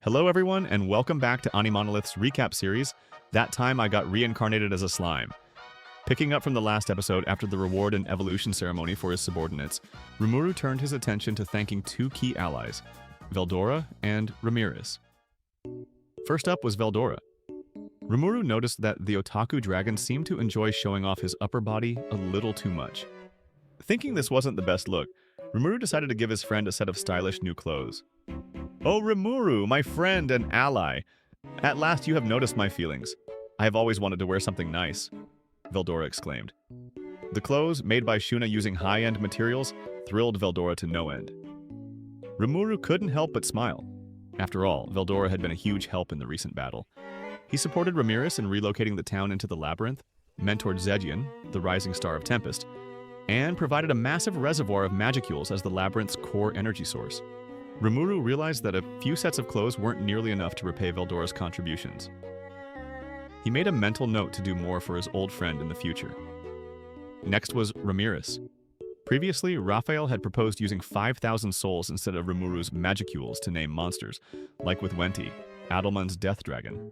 Hello everyone, and welcome back to AniMonolith's recap series, That Time I Got Reincarnated as a Slime. Picking up from the last episode after the reward and evolution ceremony for his subordinates, Rimuru turned his attention to thanking two key allies, Veldora and Ramirez. First up was Veldora. Rimuru noticed that the otaku dragon seemed to enjoy showing off his upper body a little too much. Thinking this wasn't the best look, Rimuru decided to give his friend a set of stylish new clothes. "Oh, Rimuru, my friend and ally! At last you have noticed my feelings. I have always wanted to wear something nice," Veldora exclaimed. The clothes, made by Shuna using high-end materials, thrilled Veldora to no end. Rimuru couldn't help but smile. After all, Veldora had been a huge help in the recent battle. He supported Ramirez in relocating the town into the labyrinth, mentored Zedian, the rising star of Tempest, and provided a massive reservoir of magicules as the labyrinth's core energy source. Rimuru realized that a few sets of clothes weren't nearly enough to repay Veldora's contributions. He made a mental note to do more for his old friend in the future. Next was Ramirez. Previously, Raphael had proposed using 5,000 souls instead of Rimuru's magicules to name monsters, like with Wenti, Adelman's death dragon.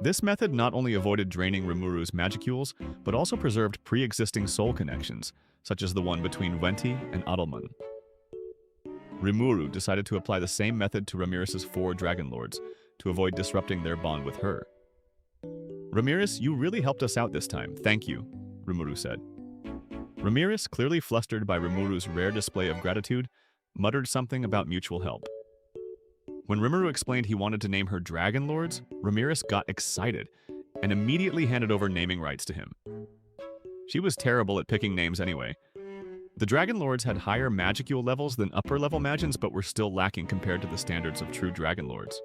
This method not only avoided draining Rimuru's magicules, but also preserved pre-existing soul connections, such as the one between Wenti and Adelman. Rimuru decided to apply the same method to Ramirez's 4 Dragon Lords, to avoid disrupting their bond with her. "Ramirez, you really helped us out this time, thank you," Rimuru said. Ramirez, clearly flustered by Rimuru's rare display of gratitude, muttered something about mutual help. When Rimuru explained he wanted to name her Dragon Lords, Ramirez got excited and immediately handed over naming rights to him. She was terrible at picking names anyway. The Dragon Lords had higher magicule levels than upper-level magians, but were still lacking compared to the standards of true Dragon Lords.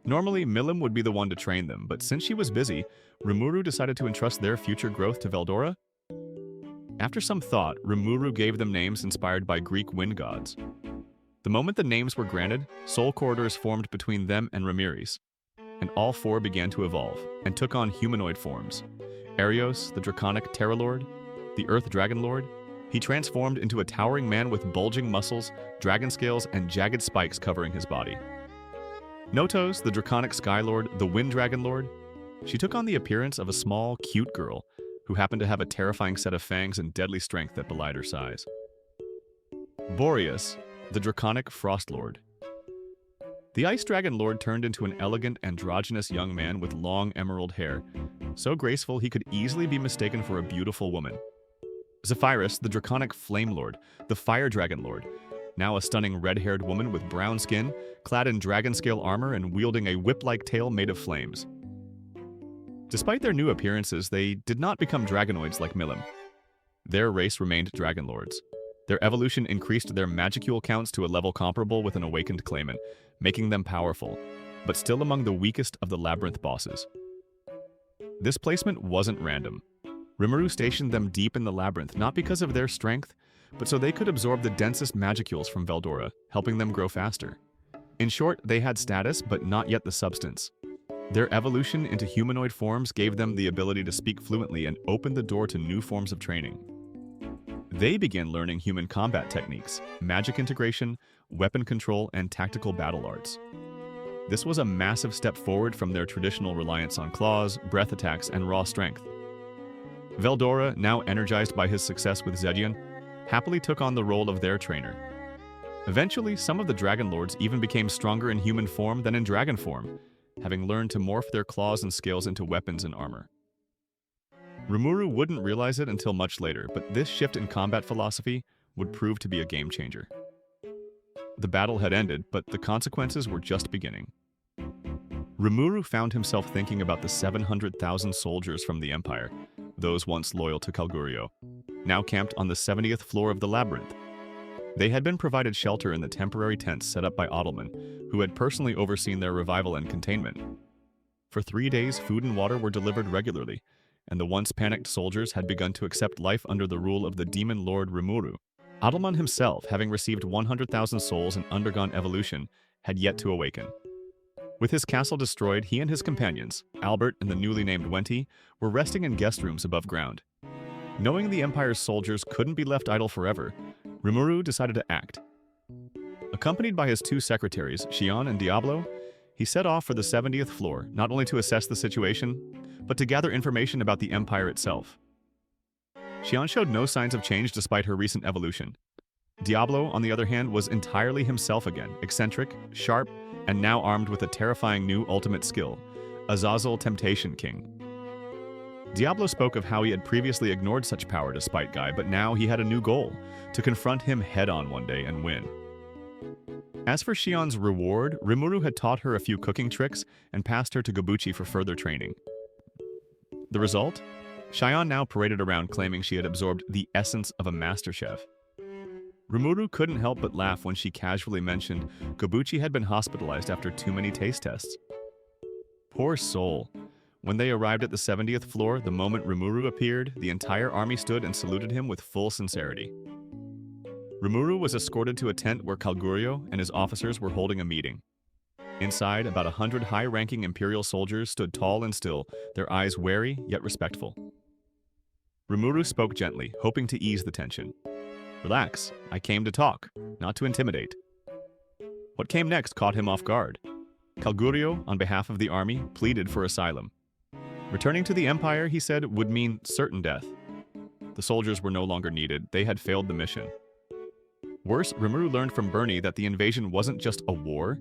Normally, Milim would be the one to train them, but since she was busy, Rimuru decided to entrust their future growth to Veldora. After some thought, Rimuru gave them names inspired by Greek wind gods. The moment the names were granted, soul corridors formed between them and Ramirez, and all 4 began to evolve, and took on humanoid forms. Arios, the Draconic Terror Lord, the Earth Dragon Lord. He transformed into a towering man with bulging muscles, dragon scales, and jagged spikes covering his body. Notos, the Draconic Sky Lord, the Wind Dragon Lord. She took on the appearance of a small, cute girl, who happened to have a terrifying set of fangs and deadly strength that belied her size. Boreas, the Draconic Frost Lord. The Ice Dragon Lord turned into an elegant, androgynous young man with long emerald hair, so graceful he could easily be mistaken for a beautiful woman. Zephyrus, the Draconic Flame Lord, the Fire Dragon Lord, now a stunning red-haired woman with brown skin, clad in dragon-scale armor and wielding a whip-like tail made of flames. Despite their new appearances, they did not become dragonoids like Milim. Their race remained Dragon Lords. Their evolution increased their magicule counts to a level comparable with an awakened claimant, making them powerful, but still among the weakest of the labyrinth bosses. This placement wasn't random. Rimuru stationed them deep in the labyrinth, not because of their strength, but so they could absorb the densest magicules from Veldora, helping them grow faster. In short, they had status, but not yet the substance. Their evolution into humanoid forms gave them the ability to speak fluently and opened the door to new forms of training. They began learning human combat techniques, magic integration, weapon control, and tactical battle arts. This was a massive step forward from their traditional reliance on claws, breath attacks, and raw strength. Veldora, now energized by his success with Zedian, happily took on the role of their trainer. Eventually, some of the Dragon Lords even became stronger in human form than in dragon form, having learned to morph their claws and scales into weapons and armor. Rimuru wouldn't realize it until much later, but this shift in combat philosophy would prove to be a game changer. The battle had ended, but the consequences were just beginning. Rimuru found himself thinking about the 700,000 soldiers from the Empire, those once loyal to Kalgurio, now camped on the 70th floor of the labyrinth. They had been provided shelter in the temporary tents set up by Adelman, who had personally overseen their revival and containment. For 3 days, food and water were delivered regularly, and the once panicked soldiers had begun to accept life under the rule of the demon lord Rimuru. Adelman himself, having received 100,000 souls and undergone evolution, had yet to awaken. With his castle destroyed, he and his companions, Albert and the newly named Wenti, were resting in guest rooms above ground. Knowing the Empire's soldiers couldn't be left idle forever, Rimuru decided to act. A Accompanied by his two secretaries, Xian and Diablo, he set off for the 70th floor, not only to assess the situation, but to gather information about the Empire itself. Xian showed no signs of change despite her recent evolution. Diablo, on the other hand, was entirely himself again, eccentric, sharp, and now armed with a terrifying new ultimate skill, Azazel Temptation King. Diablo spoke of how he had previously ignored such power to Spite Guy, but now he had a new goal, to confront him head-on one day and win. As for Xian's reward, Rimuru had taught her a few cooking tricks and passed her to Gabuchi for further training. The result? Xian now paraded around claiming she had absorbed the essence of a master chef. Rimuru couldn't help but laugh when she casually mentioned Gabuchi had been hospitalized after too many taste tests. Poor soul. When they arrived at the 70th floor, the moment Rimuru appeared, the entire army stood and saluted him with full sincerity. Rimuru was escorted to a tent where Kalgurio and his officers were holding a meeting. Inside, about 100 high-ranking Imperial soldiers stood tall and still, their eyes wary yet respectful. Rimuru spoke gently, hoping to ease the tension. "Relax, I came to talk, not to intimidate." What came next caught him off guard. Kalgurio, on behalf of the army, pleaded for asylum. Returning to the Empire, he said, would mean certain death. The soldiers were no longer needed, they had failed the mission. Worse, Rimuru learned from Bernie that the invasion wasn't just a war,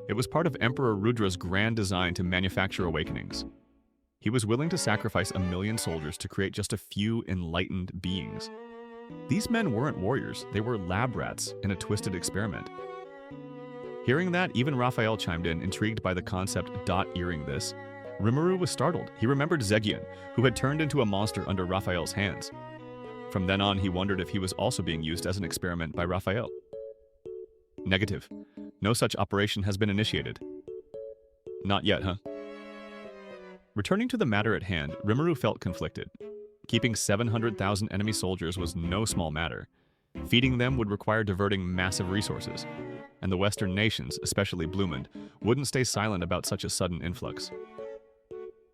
it was part of Emperor Rudra's grand design to manufacture awakenings. He was willing to sacrifice 1 million soldiers to create just a few enlightened beings. These men weren't warriors, they were lab rats in a twisted experiment. Hearing that, even Raphael chimed in, intrigued by the concept "earing this." Rimuru was startled. He remembered Zegion, who had turned into a monster under Raphael's hands. From then on, he wondered if he was also being used as an experiment by Raphael. Negative. No such operation has been initiated. Not yet, huh? Returning to the matter at hand, Rimuru felt conflicted. Keeping 700,000 enemy soldiers was no small matter. Feeding them would require diverting massive resources, and the Western nations, especially Blumund, wouldn't stay silent about such a sudden influx.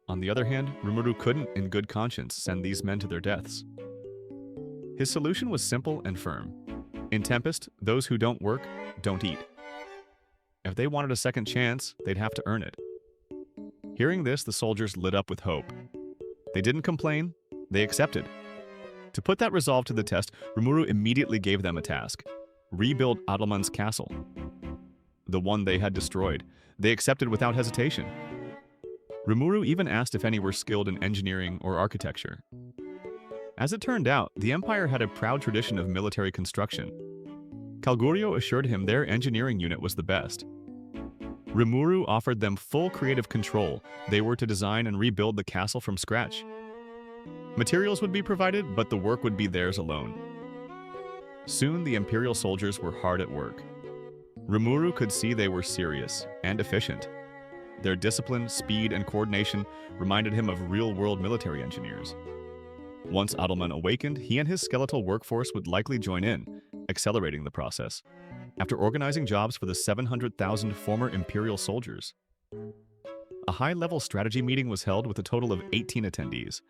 On the other hand, Rimuru couldn't, in good conscience, send these men to their deaths. His solution was simple and firm. In Tempest, those who don't work, don't eat. If they wanted a second chance, they'd have to earn it. Hearing this, the soldiers lit up with hope. They didn't complain, they accepted. To put that resolve to the test, Rimuru immediately gave them a task: rebuild Adelman's castle. The one they had destroyed. They accepted without hesitation. Rimuru even asked if any were skilled in engineering or architecture. As it turned out, the Empire had a proud tradition of military construction. Kalgurio assured him their engineering unit was the best. Rimuru offered them full creative control. They were to design and rebuild the castle from scratch. Materials would be provided, but the work would be theirs alone. Soon, the Imperial soldiers were hard at work. Rimuru could see they were serious and efficient. Their discipline, speed, and coordination reminded him of real-world military engineers. Once Adelman awakened, he and his skeletal workforce would likely join in, accelerating the process. After organizing jobs for the 700,000 former Imperial soldiers, a high-level strategy meeting was held with a total of 18 attendees,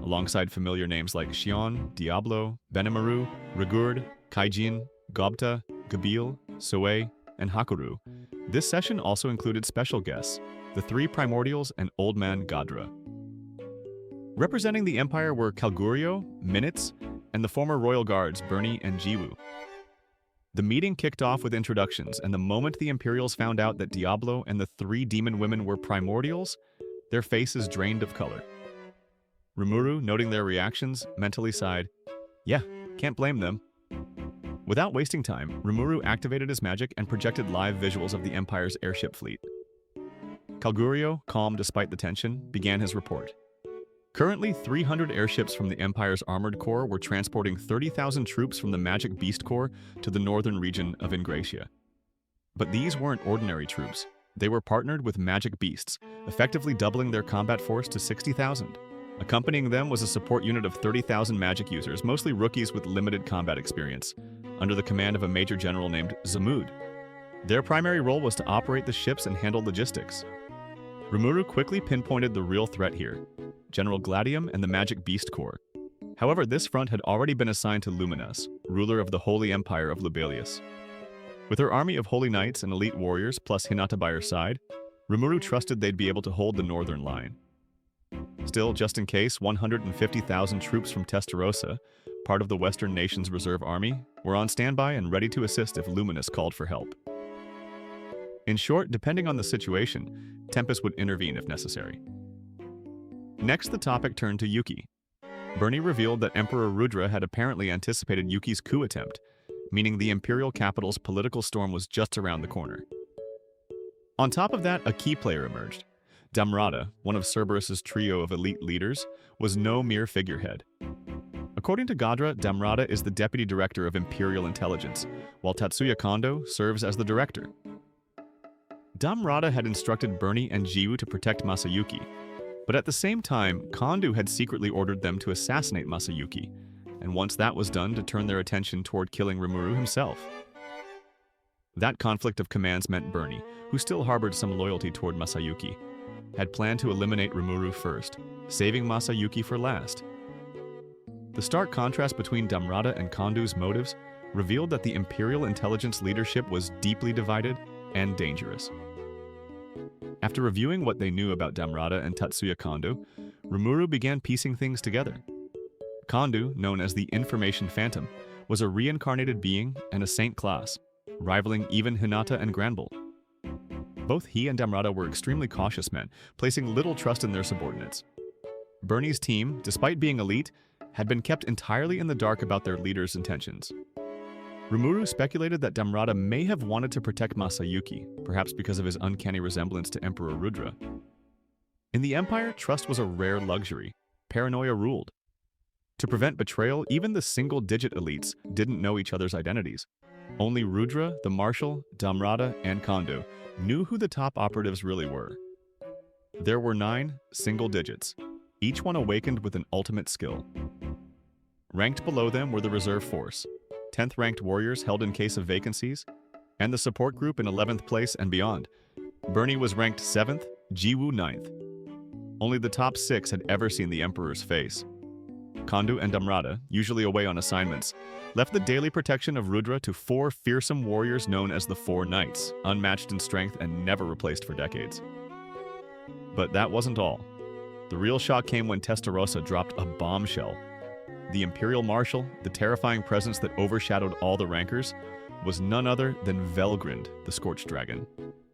alongside familiar names like Xion, Diablo, Benimaru, Rigurd, Kaijin, Gobta, Gabil, Soe, and Hakuru. This session also included special guests, the 3 Primordials and Old Man Gadra. Representing the Empire were Kalgurio, Minutes, and the former Royal Guards Bernie and Jiwu. The meeting kicked off with introductions, and the moment the Imperials found out that Diablo and the 3 demon women were Primordials, their faces drained of color. Rimuru, noting their reactions, mentally sighed, "Yeah, can't blame them." Without wasting time, Rimuru activated his magic and projected live visuals of the Empire's airship fleet. Kalgurio, calm despite the tension, began his report. Currently, 300 airships from the Empire's Armored Corps were transporting 30,000 troops from the Magic Beast Corps to the northern region of Ingratia. But these weren't ordinary troops. They were partnered with Magic Beasts, effectively doubling their combat force to 60,000. Accompanying them was a support unit of 30,000 magic users, mostly rookies with limited combat experience, under the command of a major general named Zamud. Their primary role was to operate the ships and handle logistics. Rimuru quickly pinpointed the real threat here: General Gladium and the Magic Beast Corps. However, this front had already been assigned to Luminous, ruler of the Holy Empire of Lubelius. With her army of holy knights and elite warriors plus Hinata by her side, Rimuru trusted they'd be able to hold the northern line. Still, just in case, 150,000 troops from Testarossa, part of the Western Nation's reserve army, were on standby and ready to assist if Luminous called for help. In short, depending on the situation, Tempest would intervene if necessary. Next, the topic turned to Yuki. Bernie revealed that Emperor Rudra had apparently anticipated Yuki's coup attempt, meaning the imperial capital's political storm was just around the corner. On top of that, a key player emerged. Damrata, one of Cerberus's trio of elite leaders, was no mere figurehead. According to Gadra, Damrata is the deputy director of Imperial Intelligence, while Tatsuya Kondo serves as the director. Damrata had instructed Bernie and Jiu to protect Masayuki, but at the same time, Kondo had secretly ordered them to assassinate Masayuki, and once that was done, to turn their attention toward killing Rimuru himself. That conflict of commands meant Bernie, who still harbored some loyalty toward Masayuki, had planned to eliminate Rimuru first, saving Masayuki for last. The stark contrast between Damrata and Kondo's motives revealed that the Imperial Intelligence leadership was deeply divided and dangerous. After reviewing what they knew about Damrata and Tatsuya Kondo, Rimuru began piecing things together. Kondo, known as the Information Phantom, was a reincarnated being and a saint class, rivaling even Hinata and Granbull. Both he and Damrata were extremely cautious men, placing little trust in their subordinates. Bernie's team, despite being elite, had been kept entirely in the dark about their leader's intentions. Rimuru speculated that Damrata may have wanted to protect Masayuki, perhaps because of his uncanny resemblance to Emperor Rudra. In the Empire, trust was a rare luxury. Paranoia ruled. To prevent betrayal, even the single-digit elites didn't know each other's identities. Only Rudra, the Marshal, Damrata, and Kondo knew who the top operatives really were. There were 9 single digits, each one awakened with an ultimate skill. Ranked below them were the reserve force, 10th ranked warriors held in case of vacancies, and the support group in 11th place and beyond. Bernie was ranked 7th, Jiwoo 9th. Only the top 6 had ever seen the Emperor's face. Kondo and Damrata, usually away on assignments, left the daily protection of Rudra to 4 fearsome warriors known as the 4 Knights, unmatched in strength and never replaced for decades. But that wasn't all. The real shock came when Testarossa dropped a bombshell. The Imperial Marshal, the terrifying presence that overshadowed all the rankers, was none other than Velgrind, the Scorched Dragon,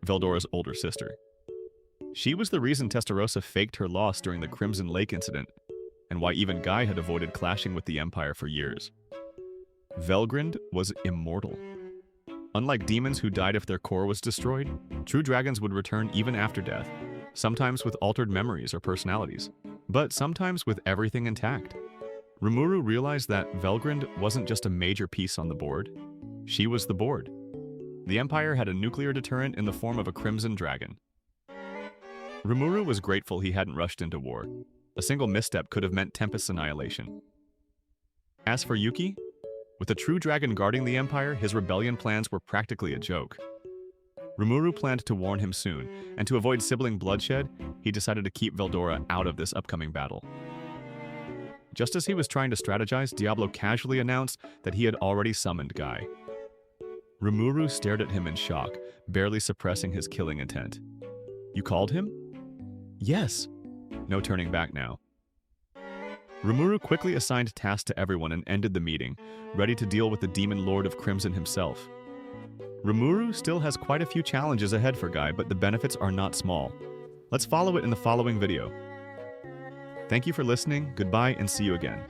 Veldora's older sister. She was the reason Testarossa faked her loss during the Crimson Lake incident, and why even Guy had avoided clashing with the Empire for years. Velgrind was immortal. Unlike demons who died if their core was destroyed, true dragons would return even after death, sometimes with altered memories or personalities, but sometimes with everything intact. Rimuru realized that Velgrind wasn't just a major piece on the board, she was the board. The Empire had a nuclear deterrent in the form of a crimson dragon. Rimuru was grateful he hadn't rushed into war. A single misstep could have meant Tempest's annihilation. As for Yuki, with a true dragon guarding the Empire, his rebellion plans were practically a joke. Rimuru planned to warn him soon, and to avoid sibling bloodshed, he decided to keep Veldora out of this upcoming battle. Just as he was trying to strategize, Diablo casually announced that he had already summoned Guy. Rimuru stared at him in shock, barely suppressing his killing intent. "You called him?" "Yes." No turning back now. Rimuru quickly assigned tasks to everyone and ended the meeting, ready to deal with the Demon Lord of Crimson himself. Rimuru still has quite a few challenges ahead for Guy, but the benefits are not small. Let's follow it in the following video. Thank you for listening, goodbye, and see you again.